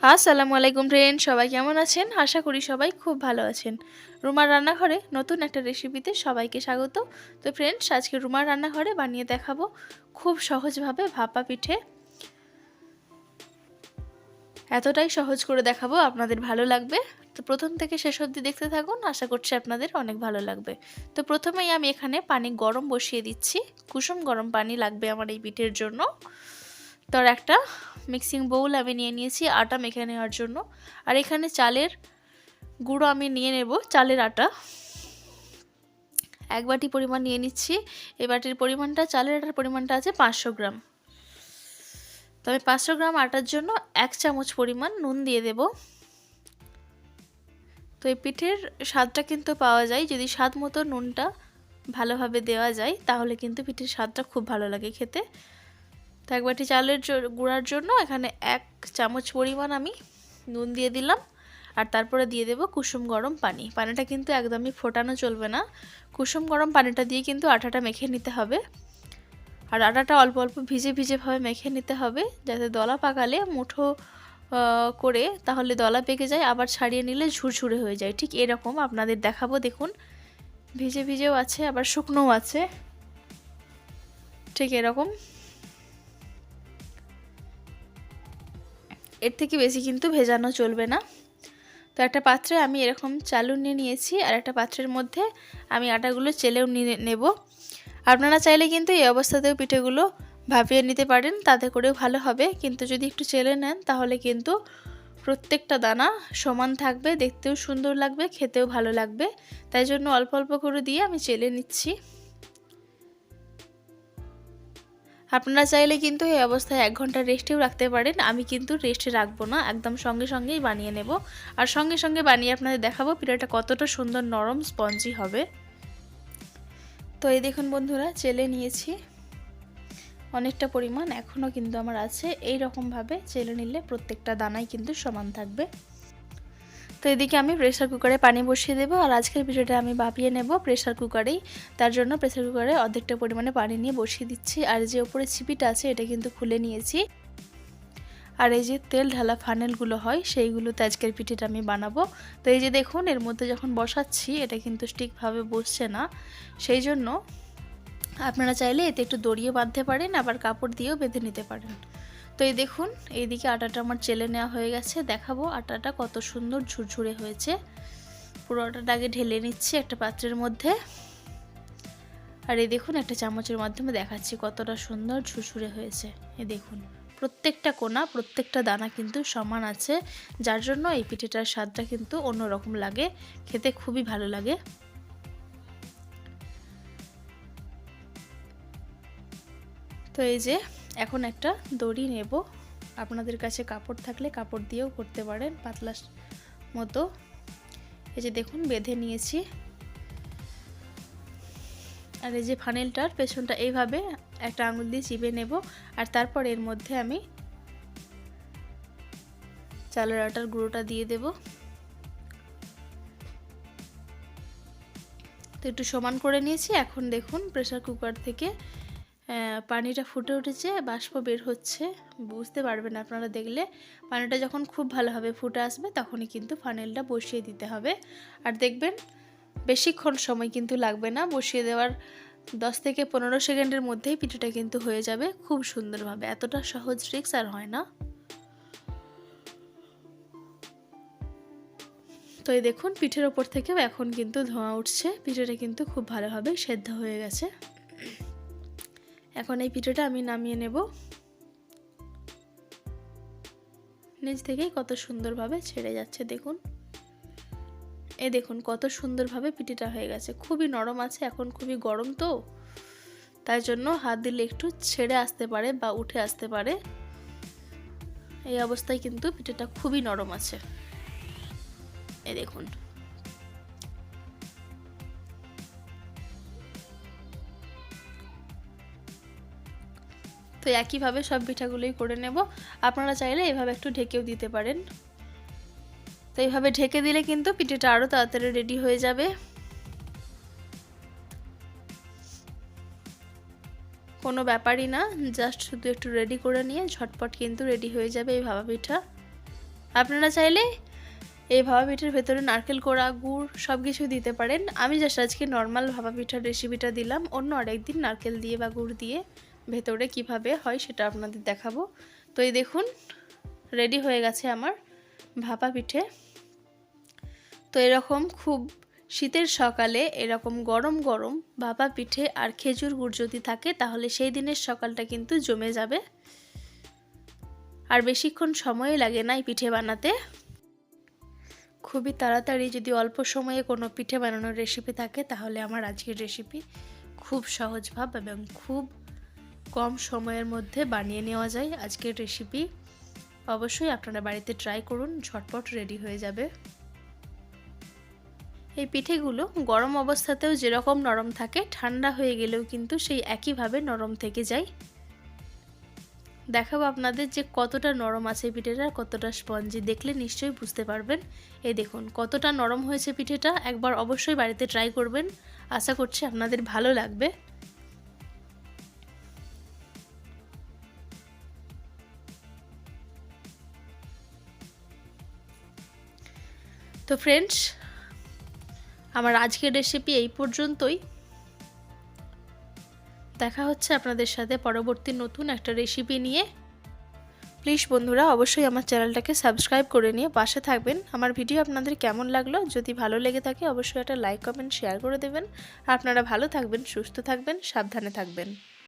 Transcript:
আসসালামু আলাইকুম ফ্রেন্ড, সবাই কেমন আছেন? আশা করি সবাই খুব ভালো আছেন। রুমার রান্নাঘরে নতুন একটা রেসিপিতে সবাইকে স্বাগত। তো ফ্রেন্ডস, আজকে রুমার রান্নাঘরে বানিয়ে দেখাবো খুব সহজভাবে ভাপা পিঠে। এতটাই সহজ করে দেখাবো, আপনাদের ভালো লাগবে। তো প্রথম থেকে শেষ অবধি দেখতে থাকুন, আশা করছি আপনাদের অনেক ভালো লাগবে। তো প্রথমেই আমি এখানে পানি গরম বসিয়ে দিচ্ছি। কুসুম গরম পানি লাগবে আমার এই পিঠের জন্য। তো একটা মিক্সিং বোল আমি নিয়ে নিয়েছি আটা মেখে নেওয়ার জন্য। আর এখানে চালের গুঁড়ো আমি নিয়ে নেব, চালের আটা 1 বাটি পরিমাণ নিয়ে নিচ্ছি। এই বাটির পরিমাণটা, চালের আটার পরিমাণটা আছে 500 গ্রাম। তবে 500 গ্রাম আটার জন্য 1 চামচ পরিমাণ নুন দিয়ে দেব। তো এই পিঠের স্বাদটা কিন্তু পাওয়া যায় যদি স্বাদ মতো নুনটা ভালোভাবে দেওয়া যায়, তাহলে কিন্তু পিঠের স্বাদটা খুব ভালো লাগে খেতে। তো 1 বাটি চালের গুঁড়ার জন্য এখানে 1 চামচ পরিমাণ আমি নুন দিয়ে দিলাম। আর তারপরে দিয়ে দেব কুসুম গরম পানি। পানিটা কিন্তু একদমই ফোটানো চলবে না, কুসুম গরম পানিটা দিয়ে কিন্তু আটাটা মেখে নিতে হবে। আর আটাটা অল্প অল্প ভিজে ভিজেভাবে মেখে নিতে হবে, যাতে দলা পাকালে মুঠো করে তাহলে দলা পেকে যায়, আবার ছাড়িয়ে নিলে ঝুরঝুরে হয়ে যায়। ঠিক এরকম আপনাদের দেখাবো, দেখুন ভিজে ভিজেও আছে আবার শুকনোও আছে, ঠিক এরকম। এর থেকে বেশি কিন্তু ভেজানো চলবে না। তো একটা পাত্রে আমি এরকম চালুন নিয়ে নিয়েছি, আর একটা পাত্রের মধ্যে আমি আটাগুলো চেলেও নিয়ে নেব। আপনারা চাইলে কিন্তু এই অবস্থাতেও পিঠেগুলো ভাপিয়ে নিতে পারেন, তাতে করেও ভালো হবে। কিন্তু যদি একটু চেলে নেন তাহলে কিন্তু প্রত্যেকটা দানা সমান থাকবে, দেখতেও সুন্দর লাগবে, খেতেও ভালো লাগবে। তাই জন্য অল্প অল্প করে দিয়ে আমি চেলে নিচ্ছি। আপনারা চাইলে কিন্তু এই অবস্থায় 1 ঘন্টা রেস্টেও রাখতে পারেন। আমি কিন্তু রেস্টে রাখবো না, একদম সঙ্গে সঙ্গেই বানিয়ে নেব। আর সঙ্গে সঙ্গে বানিয়ে আপনাদের দেখাবো পিঠাটা কতটা সুন্দর নরম স্পঞ্জি হবে। তো এই দেখুন বন্ধুরা, চেলে নিয়েছি অনেকটা পরিমাণ, এখনও কিন্তু আমার আছে। এই রকমভাবে চেলে নিলে প্রত্যেকটা দানাই কিন্তু সমান থাকবে। তো এদিকে আমি প্রেসার কুকারে পানি বসিয়ে দেবো, আর আজকের পিঠাটা আমি ভাপিয়ে নেব প্রেসার কুকারেই। তার জন্য প্রেসার কুকারে অর্ধেকটা পরিমাণে পানি নিয়ে বসিয়ে দিচ্ছি। আর যে ওপরে ছিপিটা আছে এটা কিন্তু খুলে নিয়েছি। আর এই যে তেল ঢালা ফানেলগুলো হয়, সেইগুলোতে আজকের পিঠাটা আমি বানাবো। তো এই যে দেখুন, এর মধ্যে যখন বসাচ্ছি এটা কিন্তু ঠিকভাবে বসছে না, সেই জন্য আপনারা চাইলে এতে একটু দড়িয়ে বাঁধতে পারেন, আবার কাপড় দিয়েও বেঁধে নিতে পারেন। তো এই দেখুন, এইদিকে আটাটা আমার চেলে নেওয়া হয়ে গেছে। দেখাবো আটাটা কত সুন্দর ঝুরঝুরে হয়েছে। পুরো আটাটা আগে ঢেলে নিচ্ছি একটা পাত্রের মধ্যে। আর এই দেখুন, একটা চামচের মাধ্যমে দেখাচ্ছি কতটা সুন্দর ঝুরঝুরে হয়েছে। এই দেখুন, প্রত্যেকটা কোণা, প্রত্যেকটা দানা কিন্তু সমান আছে, যার জন্য এই পিঠেটার স্বাদটা কিন্তু অন্যরকম লাগে, খেতে খুবই ভালো লাগে। তো এই যে এখন একটা দড়ি নেব, আপনাদের কাছে কাপড় থাকলে কাপড় দিয়েও করতে পারেন, পাতলা মতো। এই যে দেখুন, বেঁধে নিয়েছি। আর এই যে ফানেলটার পেছনটা এইভাবে একটা আঙুল দিয়ে চিপে নেব, আর তারপর এর মধ্যে আমি চালের আটার গুঁড়োটা দিয়ে দেব। তো একটু সমান করে নিয়েছি। এখন দেখুন, প্রেসার কুকার থেকে পানিটা ফুটে উঠেছে, বাষ্প বের হচ্ছে, বুঝতে পারবেন আপনারা দেখলে। পানিটা যখন খুব ভালোভাবে ফুটে আসবে তখনই কিন্তু ফানেলটা বসিয়ে দিতে হবে। আর দেখবেন বেশিক্ষণ সময় কিন্তু লাগবে না, বসিয়ে দেওয়ার 10 থেকে 15 সেকেন্ডের মধ্যেই পিঠাটা কিন্তু হয়ে যাবে খুব সুন্দরভাবে। এতটা সহজ ট্রিক্স আর হয় না। তো এই দেখুন, পিঠের ওপর থেকেও এখন কিন্তু ধোঁয়া উঠছে, পিঠাটা কিন্তু খুব ভালোভাবে সেদ্ধ হয়ে গেছে। এখন এই পিঠাটা আমি নামিয়ে নেব। নিচ থেকেই কত সুন্দরভাবে ছেড়ে যাচ্ছে, দেখুন। এই দেখুন কত সুন্দরভাবে পিঠাটা হয়ে গেছে, খুবই নরম আছে, এখন খুবই গরম, তো তাই জন্য হাত দিলে একটু ছেড়ে আসতে পারে বা উঠে আসতে পারে। এই অবস্থায় কিন্তু পিঠাটা খুবই নরম আছে। এই দেখুন, তো একইভাবে সব পিঠাগুলোই করে নেব। আপনারা চাইলে এভাবে একটু ঢেকেও দিতে পারেন। তো এইভাবে ঢেকে দিলে কিন্তু পিঠাটা আরও তাড়াতাড়ি রেডি হয়ে যাবে। কোনো ব্যাপারই না, জাস্ট শুধু একটু রেডি করে নিয়ে ঝটপট কিন্তু রেডি হয়ে যাবে এই ভাপা পিঠা। আপনারা চাইলে এই ভাপা পিঠার ভেতরে নারকেল কোড়া, গুড় সব কিছু দিতে পারেন। আমি জাস্ট আজকে নর্মাল ভাপা পিঠার রেসিপিটা দিলাম, অন্য আরেকদিন নারকেল দিয়ে বা গুড় দিয়ে ভেতরে কিভাবে হয় সেটা আপনাদের দেখাবো। তো এই দেখুন রেডি হয়ে গেছে আমার ভাপা পিঠে। তো এরকম খুব শীতের সকালে এরকম গরম গরম ভাপা পিঠে আর খেজুর গুড় যদি থাকে তাহলে সেই দিনের সকালটা কিন্তু জমে যাবে। আর বেশিক্ষণ সময় লাগে না এই পিঠে বানাতে। খুবই তাড়াতাড়ি যদি অল্প সময়ে কোনো পিঠে বানানোর রেসিপি থাকে তাহলে আমার আজকের রেসিপি খুব সহজভাবে এবং খুব কম সময়ের মধ্যে বানিয়ে নেওয়া যায় আজকের রেসিপি। অবশ্যই আপনারা বাড়িতে ট্রাই করুন, ঝটপট রেডি হয়ে যাবে। এই পিঠেগুলো গরম অবস্থাতেও যেরকম নরম থাকে ঠান্ডা হয়ে গেলেও কিন্তু সেই একইভাবে নরম থেকে যায়। দেখাবো আপনাদের যে কতটা নরম আছে পিঠেটা, কতটা স্পঞ্জি, দেখলে নিশ্চয়ই বুঝতে পারবেন। এই দেখুন কতটা নরম হয়েছে পিঠেটা, একবার অবশ্যই বাড়িতে ট্রাই করবেন, আশা করছি আপনাদের ভালো লাগবে। তো ফ্রেন্ডস, আমার আজকের রেসিপি এই পর্যন্তই। দেখা হচ্ছে আপনাদের সাথে পরবর্তী নতুন একটা রেসিপি নিয়ে। প্লিজ বন্ধুরা অবশ্যই আমার চ্যানেলটাকে সাবস্ক্রাইব করে নিয়ে পাশে থাকবেন। আমার ভিডিও আপনাদের কেমন লাগলো, যদি ভালো লেগে থাকে অবশ্যই একটা লাইক কমেন্ট শেয়ার করে দেবেন। আপনারা ভালো থাকবেন, সুস্থ থাকবেন, সাবধানে থাকবেন।